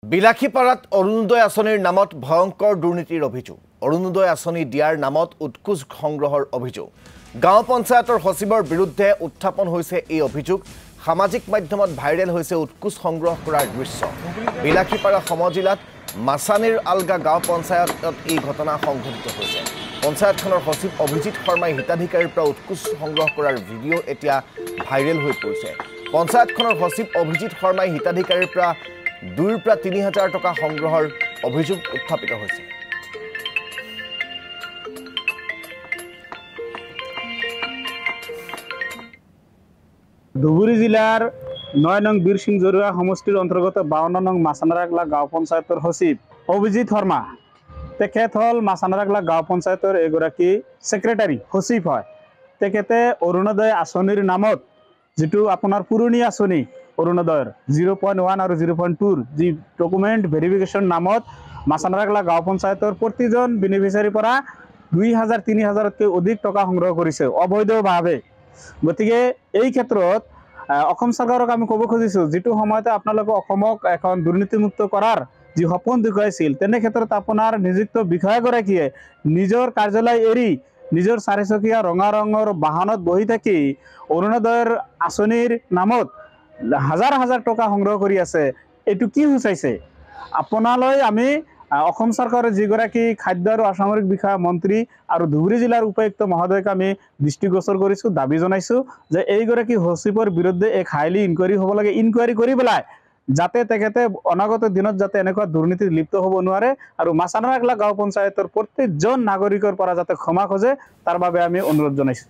বিলাসীপাৰাত অৰুণোদয় আঁচনিৰ নামত ভয়ংকৰ দুৰ্নীতিৰ অভিযোগ। অৰুণোদয় আঁচনি দিয়াৰ নামত উৎকোচ সংগ্ৰহৰ অভিযোগ। গাঁও পঞ্চায়তৰ সচিবৰ বিৰুদ্ধে উত্থাপন হৈছে এই অভিযোগ। সামাজিক মাধ্যমত ভাইৰেল হৈছে উৎকোচ সংগ্ৰহ কৰাৰ দৃশ্য। বিলাসীপাৰা সমজিলাত মাছানিৰ আলগা গাঁও পঞ্চায়তত এই ঘটনা সংঘটিত হৈছে। পঞ্চায়তখনৰ সচিব অভিজিৎ শৰ্মাই হিতাধিকাৰীৰ পৰা উৎকোচ সংগ্ৰহ কৰাৰ ভিডিঅ' এতিয়া ভাইৰেল হৈ পৰিছে। পঞ্চায়তখনৰ সচিব অভিজিৎ শৰ্মাই হিতাধিকাৰীৰ পৰা 2,000 পৰা 3,000 টকা সংগ্ৰহৰ অভিযোগ উত্থাপিত হৈছে। ধুবুৰী জিলাৰ 9 নং বীৰ সিং জৰুৱা সমষ্টিৰ অন্তৰ্গত 52 নং মাছানাৰাগলা গাঁও পঞ্চায়তৰ সচিব অভিজিৎ শৰ্মা তেখেত হল মাছানাৰাগলা গাঁও পঞ্চায়তৰ এগৰাকী সেক্ৰেটাৰী সচিব হয়। তেখেতে অৰুণোদয় আঁচনিৰ নামত যেটো আপোনাৰ পুৰণি আঁচনি অৰুণোদয়ৰ 0.1 আৰু 0.2 যি ডকুমেণ্ট ভেৰিফিকেশ্যন নামত মাছানাৰাগলা গাঁও পঞ্চায়তৰ প্ৰতিজন বেনিফিচিয়াৰীৰ পৰা 2,000-3,000তকৈ অধিক টকা সংগ্ৰহ কৰিছে অবৈধভাৱে। গতিকে এই ক্ষেত্ৰত অসম চৰকাৰক আমি ক'ব খুজিছোঁ, যেটো সময়তে আপোনালোকে অসমক এখন দুৰ্নীতিমুক্ত কৰাৰ যি সপোন দেখুৱাইছিল, তেনে ক্ষেত্ৰত আপোনাৰ নিযুক্ত বিষয়াগৰাকীয়ে নিজৰ কাৰ্যালয় এৰি নিজৰ চাৰিচকীয়া ৰঙা ৰঙৰ বাহনত বহি থাকি অৰুণোদয়ৰ আঁচনিৰ নামত হাজাৰ হাজাৰ টকা সংগ্ৰহ কৰি আছে। এইটো কি সূচাইছে? আপোনালৈ আমি অসম চৰকাৰৰ যিগৰাকী খাদ্য আৰু অসামৰিক বিষয়া মন্ত্ৰী আৰু ধুবুৰী জিলাৰ উপায়ুক্ত মহোদয়ক আমি দৃষ্টিগোচৰ কৰিছোঁ, দাবী জনাইছোঁ যে এইগৰাকী সচিবৰ বিৰুদ্ধে এক হাইলি ইনকুৱাৰী হ'ব লাগে। ইনকুৱাৰী কৰি পেলাই যাতে তেখেতে অনাগত দিনত যাতে এনেকুৱা দুৰ্নীতিত লিপ্ত হ'ব নোৱাৰে আৰু মাছানাৰাগলা গাঁও পঞ্চায়তৰ প্ৰত্যেকজন নাগৰিকৰ পৰা যাতে ক্ষমা খোজে তাৰ বাবে আমি অনুৰোধ জনাইছোঁ।